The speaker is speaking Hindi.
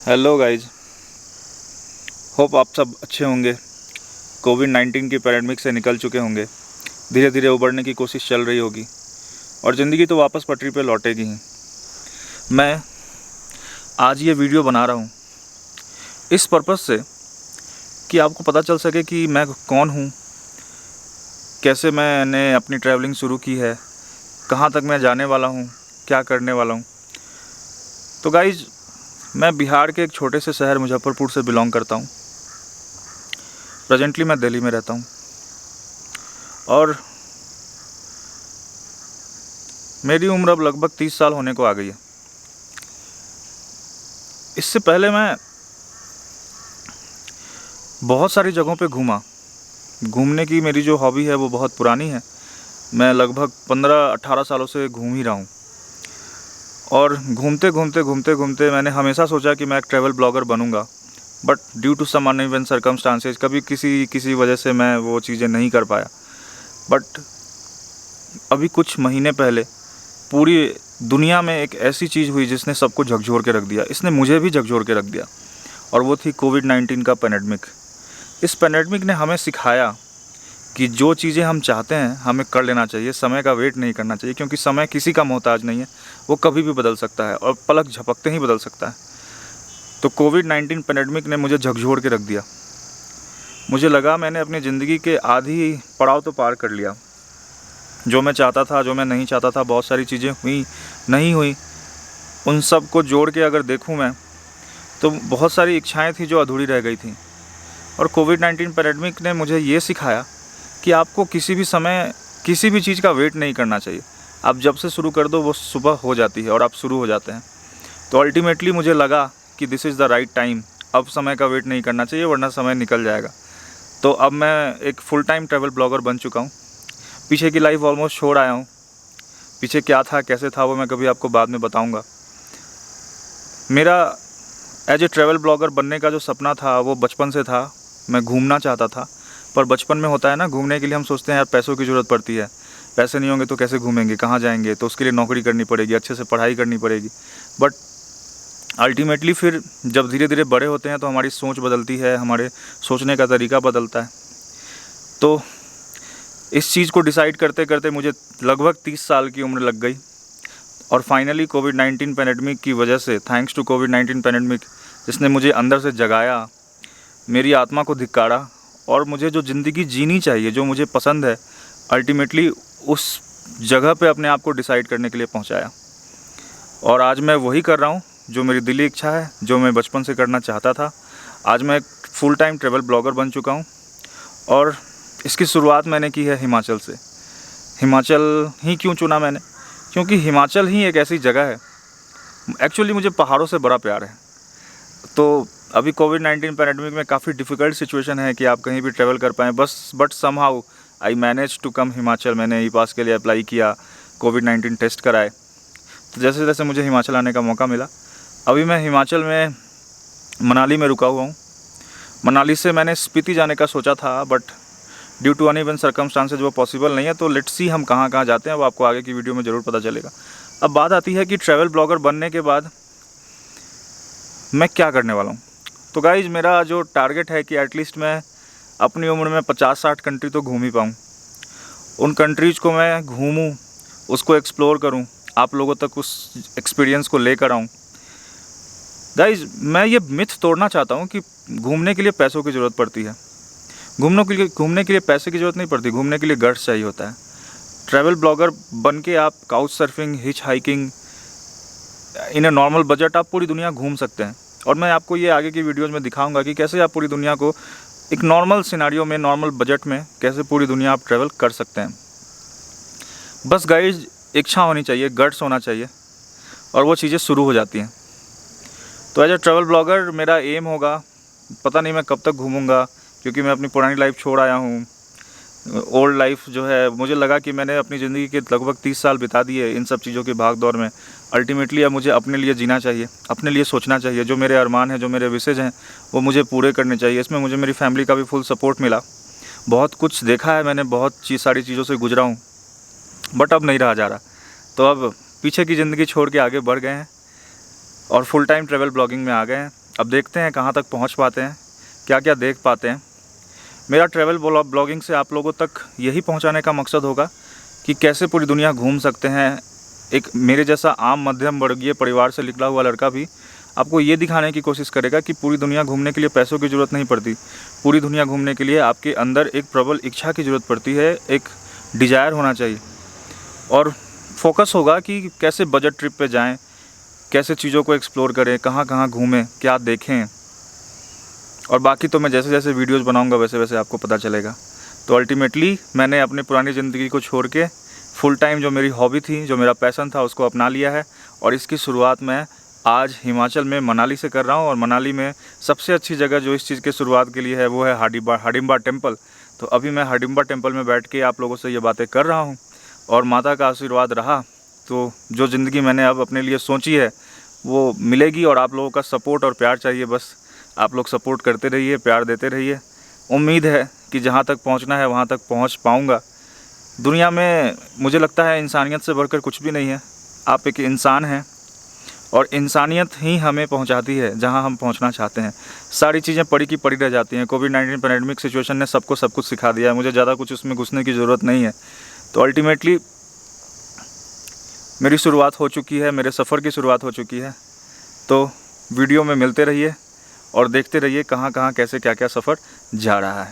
हेलो गाइज, होप आप सब अच्छे होंगे। कोविड-19 की पैंडेमिक से निकल चुके होंगे, धीरे धीरे उबरने की कोशिश चल रही होगी और ज़िंदगी तो वापस पटरी पे लौटेगी ही। मैं आज ये वीडियो बना रहा हूँ इस पर्पज़ से कि आपको पता चल सके कि मैं कौन हूँ, कैसे मैंने अपनी ट्रैवलिंग शुरू की है, कहाँ तक मैं जाने वाला हूँ, क्या करने वाला हूँ। तो गाइज, मैं बिहार के एक छोटे से शहर मुजफ्फरपुर से बिलोंग करता हूँ। प्रेजेंटली मैं दिल्ली में रहता हूँ और मेरी उम्र अब लगभग 30 साल होने को आ गई है। इससे पहले मैं बहुत सारी जगहों पे घूमा। घूमने की मेरी जो हॉबी है वो बहुत पुरानी है। मैं लगभग 15-18 सालों से घूम ही रहा हूँ और घूमते घूमते मैंने हमेशा सोचा कि मैं एक ट्रैवल ब्लॉगर बनूँगा, but due to some uneven circumstances कभी किसी वजह से मैं वो चीज़ें नहीं कर पाया। बट अभी कुछ महीने पहले पूरी दुनिया में एक ऐसी चीज़ हुई जिसने सबको झकझोर के रख दिया। इसने मुझे भी झकझोर के रख दिया और वो थी कोविड-19 का पैंडेमिक। इस पैंडेमिक ने हमें सिखाया कि जो चीज़ें हम चाहते हैं हमें कर लेना चाहिए, समय का वेट नहीं करना चाहिए, क्योंकि समय किसी का मोहताज नहीं है, वो कभी भी बदल सकता है और पलक झपकते ही बदल सकता है। तो कोविड-19 पैंडेमिक ने मुझे झकझोर के रख दिया। मुझे लगा मैंने अपनी ज़िंदगी के आधी पड़ाव तो पार कर लिया। जो मैं चाहता था, जो मैं नहीं चाहता था, बहुत सारी चीज़ें हुई, नहीं हुई, उन सब को जोड़ के अगर देखूं मैं तो बहुत सारी इच्छाएं थी जो अधूरी रह गई थी। और कोविड-19 पैंडेमिक ने मुझे ये सिखाया कि आपको किसी भी समय किसी भी चीज़ का वेट नहीं करना चाहिए। आप जब से शुरू कर दो वो सुबह हो जाती है और आप शुरू हो जाते हैं। तो अल्टीमेटली मुझे लगा कि this is the right time. अब समय का वेट नहीं करना चाहिए वरना समय निकल जाएगा। तो अब मैं एक फुल टाइम ट्रैवल ब्लॉगर बन चुका हूँ। पीछे की लाइफ ऑलमोस्ट छोड़ आया हूँ। पीछे क्या था, कैसे था, वो मैं कभी आपको बाद में बताऊँगा। मेरा एज ए ट्रैवल ब्लॉगर बनने का जो सपना था वो बचपन से था। मैं घूमना चाहता था, पर बचपन में होता है ना, घूमने के लिए हम सोचते हैं यार पैसों की ज़रूरत पड़ती है, पैसे नहीं होंगे तो कैसे घूमेंगे, कहाँ जाएंगे, तो उसके लिए नौकरी करनी पड़ेगी, अच्छे से पढ़ाई करनी पड़ेगी। बट अल्टीमेटली फिर जब धीरे धीरे बड़े होते हैं तो हमारी सोच बदलती है, हमारे सोचने का तरीका बदलता है। तो इस चीज़ को डिसाइड करते करते मुझे लगभग 30 साल की उम्र लग गई और फाइनली कोविड-19 पैंडेमिक की वजह से, थैंक्स टू कोविड-19 पैंडेमिक, जिसने मुझे अंदर से जगाया, मेरी आत्मा को धिक्कारा और मुझे जो ज़िंदगी जीनी चाहिए, जो मुझे पसंद है, अल्टीमेटली उस जगह पे अपने आप को डिसाइड करने के लिए पहुंचाया। और आज मैं वही कर रहा हूं जो मेरी दिली इच्छा है, जो मैं बचपन से करना चाहता था। आज मैं एक फुल टाइम ट्रैवल ब्लॉगर बन चुका हूं और इसकी शुरुआत मैंने की है हिमाचल से। हिमाचल ही क्यों चुना मैंने? क्योंकि हिमाचल ही एक ऐसी जगह है, एक्चुअली मुझे पहाड़ों से बड़ा प्यार है। तो अभी कोविड-19 पैंडेमिक में काफ़ी डिफ़िकल्ट सिचुएशन है कि आप कहीं भी ट्रैवल कर पाएँ, but somehow I manage to come Himachal. मैंने ई पास के लिए अप्लाई किया, कोविड-19 टेस्ट कराए, तो जैसे जैसे मुझे हिमाचल आने का मौका मिला। अभी मैं हिमाचल में मनाली में रुका हुआ हूँ। मनाली से मैंने स्पीति जाने का सोचा था, but due to uneven circumstances वो पॉसिबल नहीं है। तो लेट्स सी हम कहाँ कहाँ जाते हैं, वो आपको आगे की वीडियो में ज़रूर पता चलेगा। अब बात आती है कि ट्रैवल ब्लॉगर बनने के बाद मैं क्या करने वाला हूँ। तो गाइज, मेरा जो टारगेट है कि एटलीस्ट मैं अपनी उम्र में 50-60 कंट्री तो घूम ही पाऊँ। उन कंट्रीज़ को मैं घूमूँ, उसको एक्सप्लोर करूँ, आप लोगों तक उस एक्सपीरियंस को लेकर आऊँ। गाइज, मैं ये मिथ तोड़ना चाहता हूँ कि घूमने के लिए पैसों की ज़रूरत पड़ती है। घूमने के लिए पैसे की ज़रूरत नहीं पड़ती, घूमने के लिए गट्स चाहिए होता है। ट्रैवल ब्लॉगर बन के आप couch surfing, hitch hiking, in a normal budget आप पूरी दुनिया घूम सकते हैं। और मैं आपको ये आगे की वीडियोज़ में दिखाऊंगा कि कैसे आप पूरी दुनिया को एक नॉर्मल सिनारियो में, नॉर्मल बजट में कैसे पूरी दुनिया आप ट्रैवल कर सकते हैं। बस गाइज, इच्छा होनी चाहिए, गट्स होना चाहिए और वो चीज़ें शुरू हो जाती हैं। तो एज ए ट्रैवल ब्लॉगर मेरा एम होगा, पता नहीं मैं कब तक घूमूंगा, क्योंकि मैं अपनी पुरानी लाइफ छोड़ आया हूँ। ओल्ड लाइफ जो है, मुझे लगा कि मैंने अपनी ज़िंदगी के लगभग 30 साल बिता दिए इन सब चीज़ों की भाग दौड़ में। अल्टीमेटली अब मुझे अपने लिए जीना चाहिए, अपने लिए सोचना चाहिए। जो मेरे अरमान हैं, जो मेरे विशेज़ हैं, वो मुझे पूरे करने चाहिए। इसमें मुझे मेरी फैमिली का भी फुल सपोर्ट मिला। बहुत कुछ देखा है मैंने, बहुत सारी चीज़ों से गुजरा हूँ, बट अब नहीं रहा जा रहा। तो अब पीछे की ज़िंदगी छोड़ के आगे बढ़ गए हैं और फुल टाइम ट्रैवल ब्लॉगिंग में आ गए हैं। अब देखते हैं कहाँ तक पहुँच पाते हैं, क्या क्या देख पाते हैं। मेरा ट्रैवल ब्लॉगिंग से आप लोगों तक यही पहुँचाने का मकसद होगा कि कैसे पूरी दुनिया घूम सकते हैं। एक मेरे जैसा आम मध्यम वर्गीय परिवार से निकला हुआ लड़का भी आपको ये दिखाने की कोशिश करेगा कि पूरी दुनिया घूमने के लिए पैसों की ज़रूरत नहीं पड़ती। पूरी दुनिया घूमने के लिए आपके अंदर एक प्रबल इच्छा की ज़रूरत पड़ती है, एक डिज़ायर होना चाहिए और फोकस होगा कि कैसे बजट ट्रिप पे जाएं, कैसे चीज़ों को एक्सप्लोर करें, कहाँ कहाँ घूमें, क्या देखें। और बाकी तो मैं जैसे जैसे वीडियोज़ बनाऊँगा वैसे वैसे आपको पता चलेगा। तो अल्टीमेटली मैंने अपनी पुरानी ज़िंदगी को छोड़ के फुल टाइम जो मेरी हॉबी थी, जो मेरा पैशन था, उसको अपना लिया है। और इसकी शुरुआत मैं आज हिमाचल में मनाली से कर रहा हूँ। और मनाली में सबसे अच्छी जगह जो इस चीज़ के शुरुआत के लिए है वो है हाडिम्बा टेम्पल। तो अभी मैं हाडिम्बा टेम्पल में बैठ के आप लोगों से ये बातें कर रहा हूँ और माता का आशीर्वाद रहा तो जो ज़िंदगी मैंने अब अपने लिए सोची है वो मिलेगी। और आप लोगों का सपोर्ट और प्यार चाहिए, बस आप लोग सपोर्ट करते रहिए, प्यार देते रहिए। उम्मीद है कि जहाँ तक पहुँचना है वहाँ तक पहुँच पाऊँगा। दुनिया में मुझे लगता है इंसानियत से बढ़कर कुछ भी नहीं है। आप एक इंसान हैं और इंसानियत ही हमें पहुंचाती है जहां हम पहुंचना चाहते हैं। सारी चीज़ें पड़ी की पड़ी रह जाती हैं। कोविड-19 पैंडेमिक सिचुएशन ने सबको सब कुछ सिखा दिया है। मुझे ज़्यादा कुछ उसमें घुसने की ज़रूरत नहीं है। तो अल्टीमेटली मेरी शुरुआत हो चुकी है, मेरे सफ़र की शुरुआत हो चुकी है। तो वीडियो में मिलते रहिए और देखते रहिए कहाँ कहाँ कैसे क्या क्या सफ़र जा रहा है।